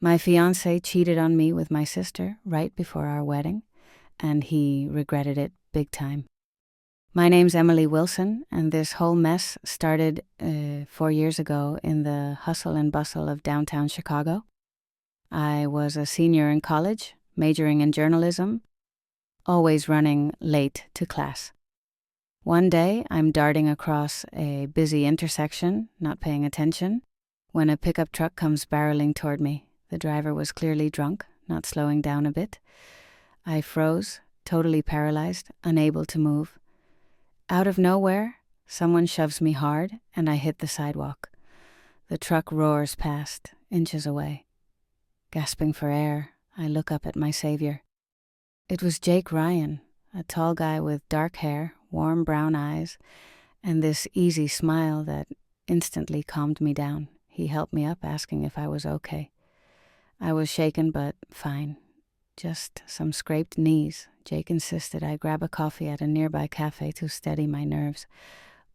My fiancé cheated on me with my sister right before our wedding, and he regretted it big time. My name's Emily Wilson, and this whole mess started 4 years ago in the hustle and bustle of downtown Chicago. I was a senior in college, majoring in journalism, always running late to class. One day, I'm darting across a busy intersection, not paying attention, when a pickup truck comes barreling toward me. The driver was clearly drunk, not slowing down a bit. I froze, totally paralyzed, unable to move. Out of nowhere, someone shoves me hard, and I hit the sidewalk. The truck roars past, inches away. Gasping for air, I look up at my savior. It was Jake Ryan, a tall guy with dark hair, warm brown eyes, and this easy smile that instantly calmed me down. He helped me up, asking if I was okay. I was shaken, but fine. Just some scraped knees. Jake insisted I grab a coffee at a nearby cafe to steady my nerves.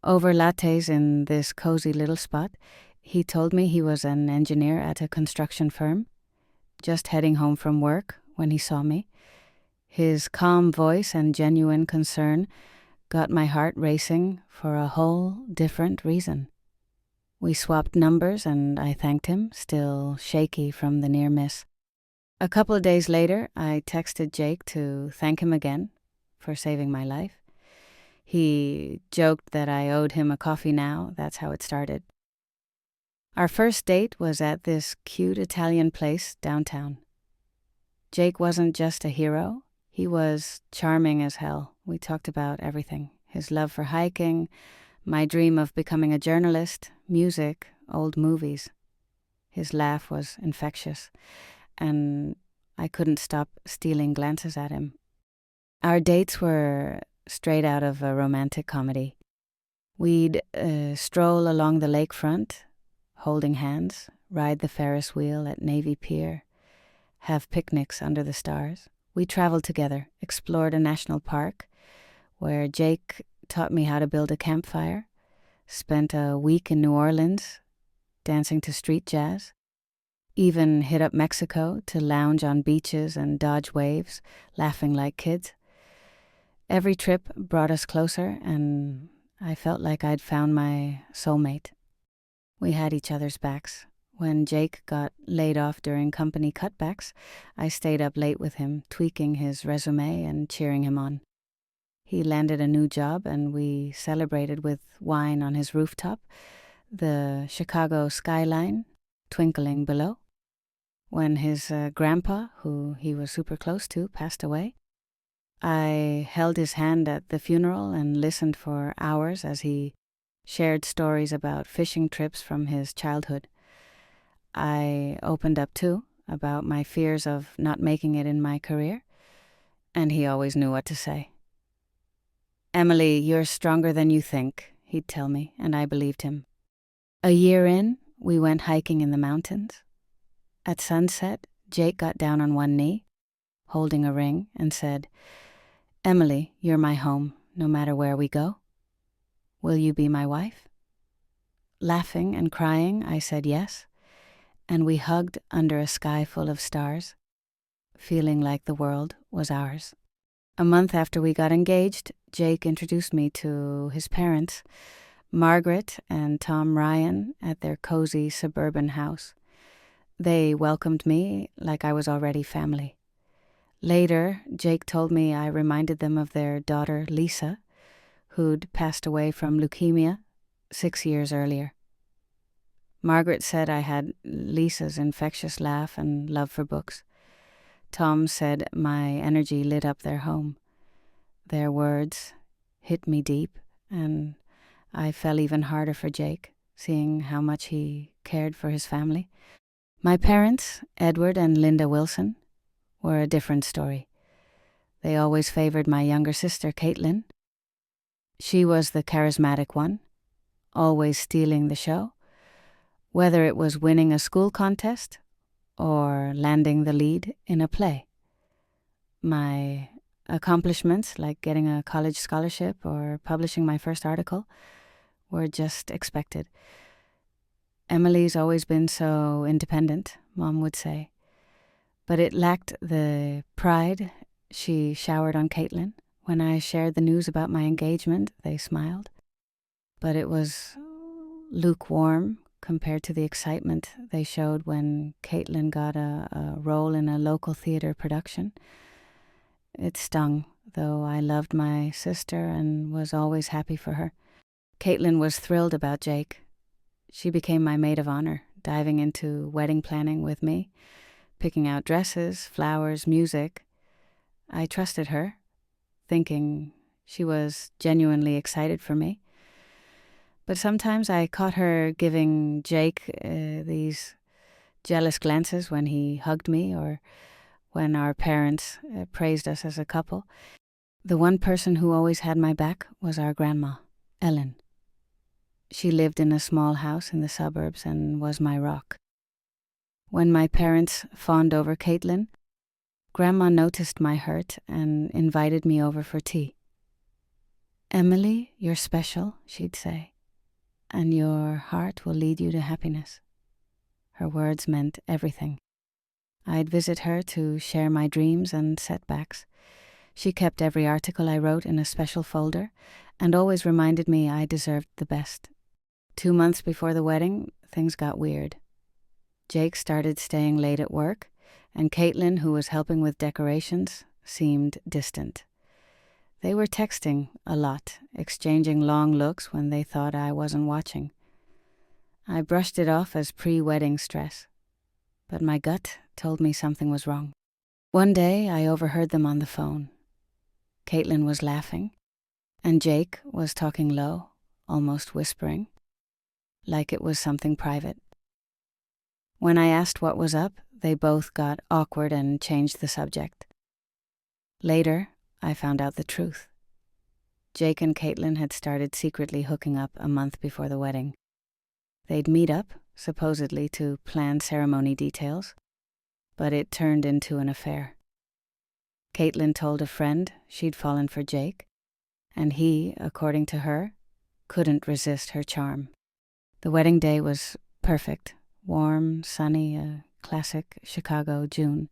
Over lattes in this cozy little spot, he told me he was an engineer at a construction firm, just heading home from work when he saw me. His calm voice and genuine concern got my heart racing for a whole different reason. We swapped numbers and I thanked him, still shaky from the near miss. A couple of days later, I texted Jake to thank him again for saving my life. He joked that I owed him a coffee now. That's how it started. Our first date was at this cute Italian place downtown. Jake wasn't just a hero. He was charming as hell. We talked about everything. His love for hiking, my dream of becoming a journalist, music, old movies. His laugh was infectious, and I couldn't stop stealing glances at him. Our dates were straight out of a romantic comedy. We'd stroll along the lakefront, holding hands, ride the Ferris wheel at Navy Pier, have picnics under the stars. We traveled together, explored a national park, where Jake taught me how to build a campfire, spent a week in New Orleans, dancing to street jazz, even hit up Mexico to lounge on beaches and dodge waves, laughing like kids. Every trip brought us closer, and I felt like I'd found my soulmate. We had each other's backs. When Jake got laid off during company cutbacks, I stayed up late with him, tweaking his resume and cheering him on. He landed a new job, and we celebrated with wine on his rooftop, the Chicago skyline twinkling below. When his grandpa, who he was super close to, passed away, I held his hand at the funeral and listened for hours as he shared stories about fishing trips from his childhood. I opened up too about my fears of not making it in my career, and he always knew what to say. "Emily, you're stronger than you think," he'd tell me, and I believed him. A year in, we went hiking in the mountains. At sunset, Jake got down on one knee, holding a ring, and said, "Emily, you're my home, no matter where we go. Will you be my wife?" Laughing and crying, I said yes, and we hugged under a sky full of stars, feeling like the world was ours. A month after we got engaged, Jake introduced me to his parents, Margaret and Tom Ryan, at their cozy suburban house. They welcomed me like I was already family. Later, Jake told me I reminded them of their daughter, Lisa, who'd passed away from leukemia 6 years earlier. Margaret said I had Lisa's infectious laugh and love for books. Tom said my energy lit up their home. Their words hit me deep, and I fell even harder for Jake, seeing how much he cared for his family. My parents, Edward and Linda Wilson, were a different story. They always favored my younger sister, Kaitlyn. She was the charismatic one, always stealing the show, whether it was winning a school contest or landing the lead in a play. My accomplishments, like getting a college scholarship or publishing my first article, were just expected. "Emily's always been so independent," Mom would say. But it lacked the pride she showered on Kaitlyn. When I shared the news about my engagement, they smiled. But it was lukewarm compared to the excitement they showed when Kaitlyn got a role in a local theater production. It stung, though I loved my sister and was always happy for her. Kaitlyn was thrilled about Jake. She became my maid of honor, diving into wedding planning with me, picking out dresses, flowers, music. I trusted her, thinking she was genuinely excited for me. But sometimes I caught her giving Jake these jealous glances when he hugged me or when our parents praised us as a couple. The one person who always had my back was our grandma, Ellen. She lived in a small house in the suburbs and was my rock. When my parents fawned over Kaitlyn, Grandma noticed my hurt and invited me over for tea. "Emily, you're special," she'd say, "and your heart will lead you to happiness." Her words meant everything. I'd visit her to share my dreams and setbacks. She kept every article I wrote in a special folder and always reminded me I deserved the best. 2 months before the wedding, things got weird. Jake started staying late at work, and Kaitlyn, who was helping with decorations, seemed distant. They were texting a lot, exchanging long looks when they thought I wasn't watching. I brushed it off as pre-wedding stress, but my gut told me something was wrong. One day, I overheard them on the phone. Kaitlyn was laughing, and Jake was talking low, almost whispering, like it was something private. When I asked what was up, they both got awkward and changed the subject. Later, I found out the truth. Jake and Kaitlyn had started secretly hooking up a month before the wedding. They'd meet up, supposedly to plan ceremony details, but it turned into an affair. Kaitlyn told a friend she'd fallen for Jake, and he, according to her, couldn't resist her charm. The wedding day was perfect, warm, sunny, a classic Chicago June.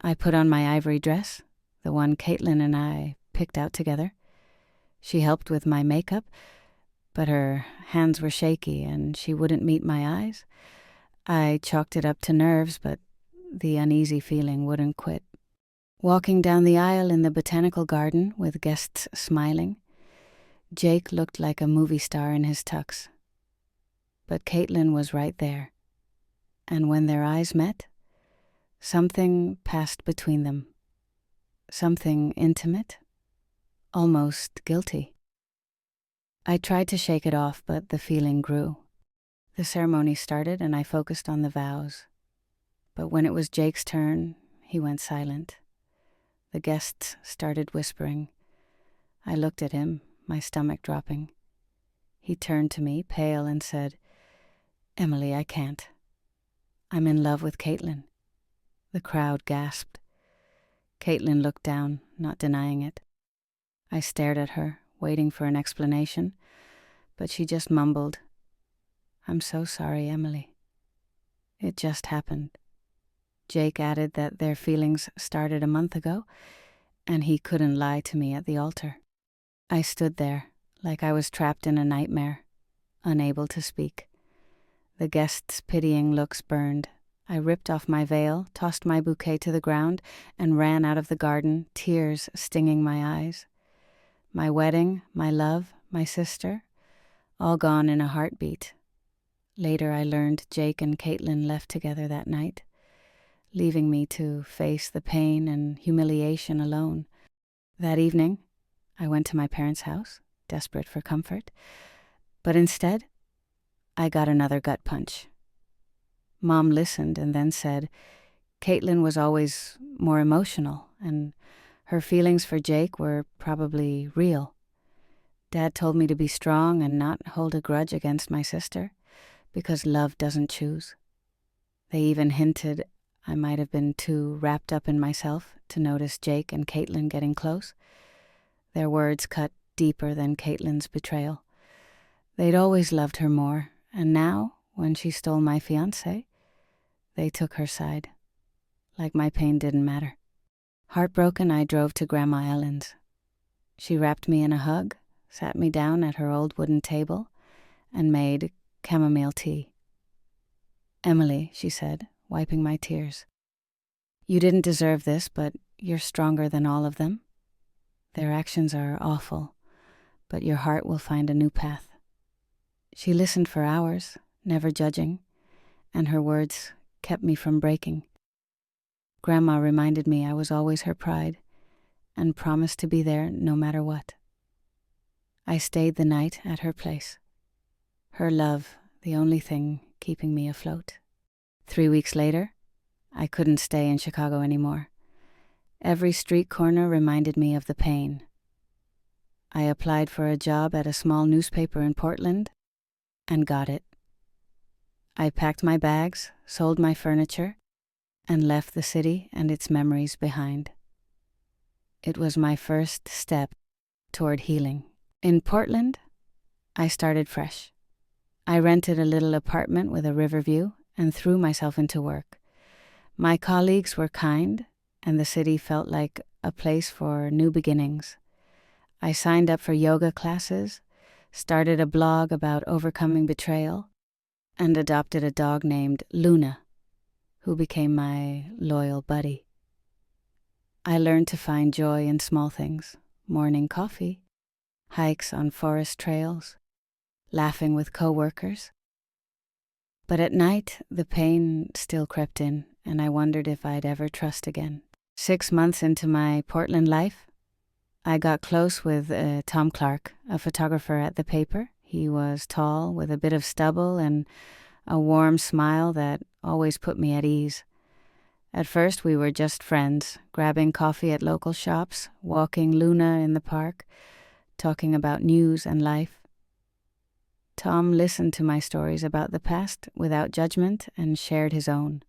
I put on my ivory dress, the one Kaitlyn and I picked out together. She helped with my makeup, but her hands were shaky and she wouldn't meet my eyes. I chalked it up to nerves, but the uneasy feeling wouldn't quit. Walking down the aisle in the botanical garden with guests smiling, Jake looked like a movie star in his tux. But Kaitlyn was right there, and when their eyes met, something passed between them. Something intimate, almost guilty. I tried to shake it off, but the feeling grew. The ceremony started and I focused on the vows. But when it was Jake's turn, he went silent. The guests started whispering. I looked at him, my stomach dropping. He turned to me, pale, and said, "Emily, I can't. I'm in love with Kaitlyn." The crowd gasped. Kaitlyn looked down, not denying it. I stared at her, waiting for an explanation, but she just mumbled, "I'm so sorry, Emily. It just happened." Jake added that their feelings started a month ago, and he couldn't lie to me at the altar. I stood there, like I was trapped in a nightmare, unable to speak. The guests' pitying looks burned. I ripped off my veil, tossed my bouquet to the ground, and ran out of the garden, tears stinging my eyes. My wedding, my love, my sister, all gone in a heartbeat. Later I learned Jake and Kaitlyn left together that night, leaving me to face the pain and humiliation alone. That evening, I went to my parents' house, desperate for comfort, but instead, I got another gut punch. Mom listened and then said Kaitlyn was always more emotional, and her feelings for Jake were probably real. Dad told me to be strong and not hold a grudge against my sister, because love doesn't choose. They even hinted I might have been too wrapped up in myself to notice Jake and Kaitlyn getting close. Their words cut deeper than Kaitlyn's betrayal. They'd always loved her more, and now, when she stole my fiancé, they took her side. like my pain didn't matter. Heartbroken, I drove to Grandma Ellen's. She wrapped me in a hug, sat me down at her old wooden table, and made chamomile tea. "Emily," she said, wiping my tears, "you didn't deserve this, but you're stronger than all of them. Their actions are awful, but your heart will find a new path." She listened for hours, never judging, and her words kept me from breaking. Grandma reminded me I was always her pride and promised to be there no matter what. I stayed the night at her place. Her love, the only thing keeping me afloat. 3 weeks later, I couldn't stay in Chicago anymore. Every street corner reminded me of the pain. I applied for a job at a small newspaper in Portland and got it. I packed my bags, sold my furniture, and left the city and its memories behind. It was my first step toward healing. In Portland, I started fresh. I rented a little apartment with a river view and threw myself into work. My colleagues were kind, and the city felt like a place for new beginnings. I signed up for yoga classes, started a blog about overcoming betrayal, and adopted a dog named Luna, who became my loyal buddy. I learned to find joy in small things: morning coffee, hikes on forest trails, laughing with coworkers. But at night, the pain still crept in, and I wondered if I'd ever trust again. 6 months into my Portland life, I got close with Tom Clark, a photographer at the paper. He was tall, with a bit of stubble and a warm smile that always put me at ease. At first, we were just friends, grabbing coffee at local shops, walking Luna in the park, talking about news and life. Tom listened to my stories about the past without judgment and shared his own.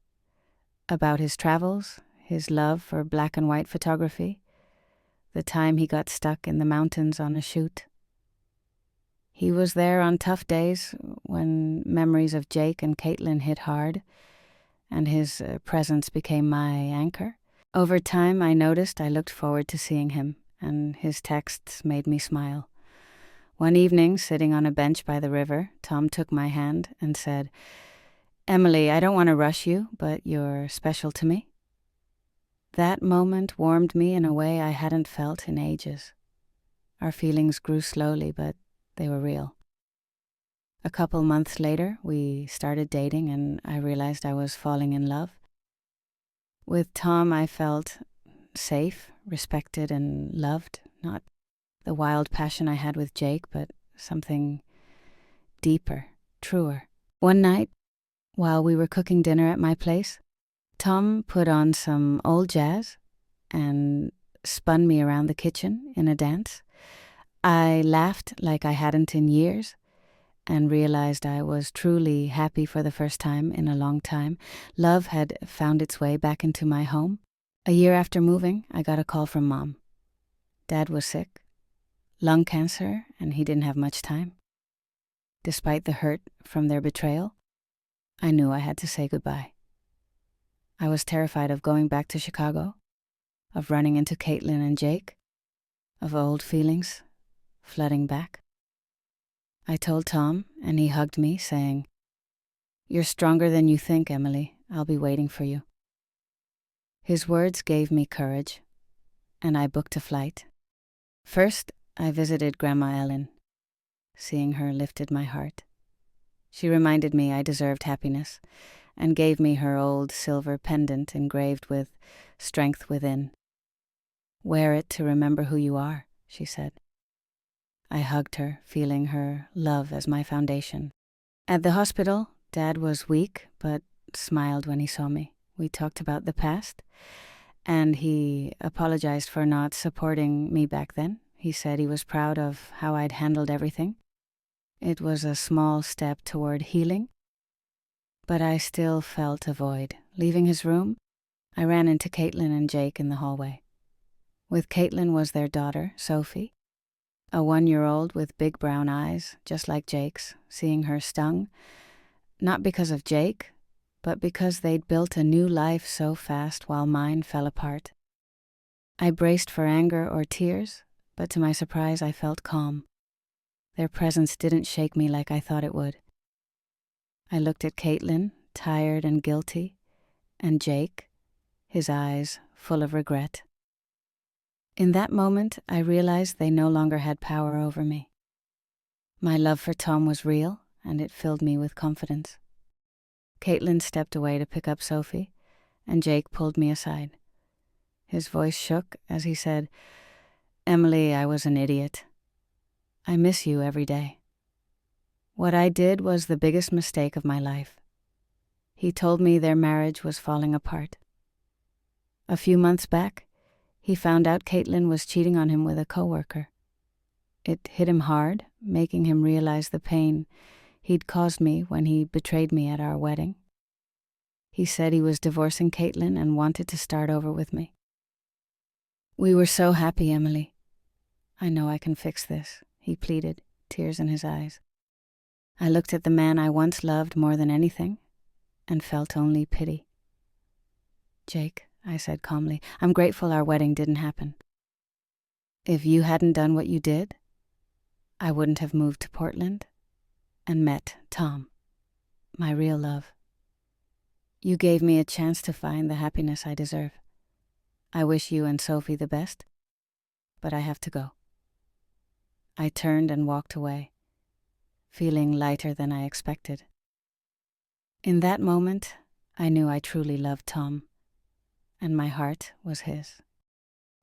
About his travels, his love for black and white photography, the time he got stuck in the mountains on a shoot. He was there on tough days when memories of Jake and Kaitlyn hit hard, and his presence became my anchor. Over time, I noticed I looked forward to seeing him, and his texts made me smile. One evening, sitting on a bench by the river, Tom took my hand and said, "Emily, I don't want to rush you, but you're special to me." That moment warmed me in a way I hadn't felt in ages. Our feelings grew slowly, but they were real. A couple months later, we started dating, and I realized I was falling in love. With Tom, I felt safe, respected, and loved, not the wild passion I had with Jake, but something deeper, truer. One night, while we were cooking dinner at my place, Tom put on some old jazz and spun me around the kitchen in a dance. I laughed like I hadn't in years and realized I was truly happy for the first time in a long time. Love had found its way back into my home. A year after moving, I got a call from Mom. Dad was sick, lung cancer, and he didn't have much time. Despite the hurt from their betrayal, I knew I had to say goodbye. I was terrified of going back to Chicago, of running into Kaitlyn and Jake, of old feelings flooding back. I told Tom, and he hugged me, saying, "You're stronger than you think, Emily. I'll be waiting for you." His words gave me courage, and I booked a flight. First, I visited Grandma Ellen. Seeing her lifted my heart. She reminded me I deserved happiness, and gave me her old silver pendant engraved with "Strength Within." "Wear it to remember who you are," she said. I hugged her, feeling her love as my foundation. At the hospital, Dad was weak, but smiled when he saw me. We talked about the past, and he apologized for not supporting me back then. He said he was proud of how I'd handled everything. It was a small step toward healing, but I still felt a void. Leaving his room, I ran into Kaitlyn and Jake in the hallway. With Kaitlyn was their daughter, Sophie, a 1-year-old with big brown eyes, just like Jake's. Seeing her stung, not because of Jake, but because they'd built a new life so fast while mine fell apart. I braced for anger or tears, but to my surprise I felt calm. Their presence didn't shake me like I thought it would. I looked at Kaitlyn, tired and guilty, and Jake, his eyes full of regret. In that moment, I realized they no longer had power over me. My love for Tom was real, and it filled me with confidence. Kaitlyn stepped away to pick up Sophie, and Jake pulled me aside. His voice shook as he said, "Emily, I was an idiot. I miss you every day. What I did was the biggest mistake of my life." He told me their marriage was falling apart. A few months back, he found out Kaitlyn was cheating on him with a coworker. It hit him hard, making him realize the pain he'd caused me when he betrayed me at our wedding. He said he was divorcing Kaitlyn and wanted to start over with me. "We were so happy, Emily. I know I can fix this," he pleaded, tears in his eyes. I looked at the man I once loved more than anything and felt only pity. "Jake," I said calmly, "I'm grateful our wedding didn't happen. If you hadn't done what you did, I wouldn't have moved to Portland and met Tom, my real love. You gave me a chance to find the happiness I deserve. I wish you and Sophie the best, but I have to go." I turned and walked away, feeling lighter than I expected. In that moment, I knew I truly loved Tom, and my heart was his.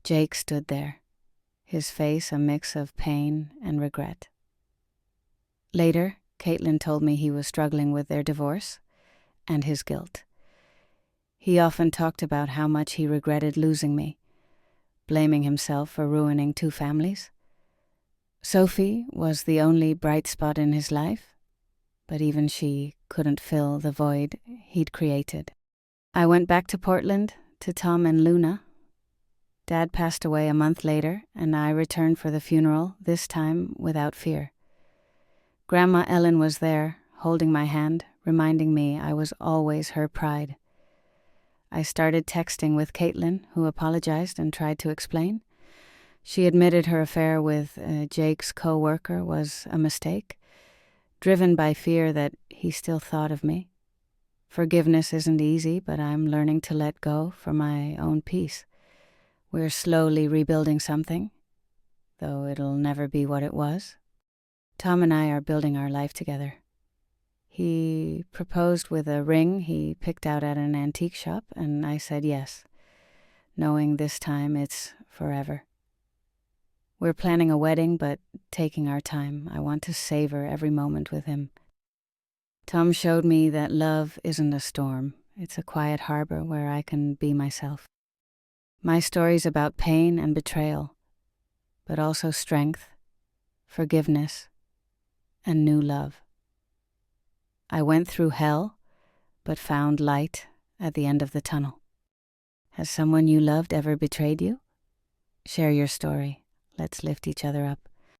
Jake stood there, his face a mix of pain and regret. Later, Kaitlyn told me he was struggling with their divorce and his guilt. He often talked about how much he regretted losing me, blaming himself for ruining two families. Sophie was the only bright spot in his life, but even she couldn't fill the void he'd created. I went back to Portland to Tom and Luna. Dad passed away a month later, and I returned for the funeral, this time without fear. Grandma Ellen was there, holding my hand, reminding me I was always her pride. I started texting with Kaitlyn, who apologized and tried to explain. She admitted her affair with Jake's co-worker was a mistake, driven by fear that he still thought of me. Forgiveness isn't easy, but I'm learning to let go for my own peace. We're slowly rebuilding something, though it'll never be what it was. Tom and I are building our life together. He proposed with a ring he picked out at an antique shop, and I said yes, knowing this time it's forever. We're planning a wedding, but taking our time. I want to savor every moment with him. Tom showed me that love isn't a storm. It's a quiet harbor where I can be myself. My story's about pain and betrayal, but also strength, forgiveness, and new love. I went through hell, but found light at the end of the tunnel. Has someone you loved ever betrayed you? Share your story. Let's lift each other up.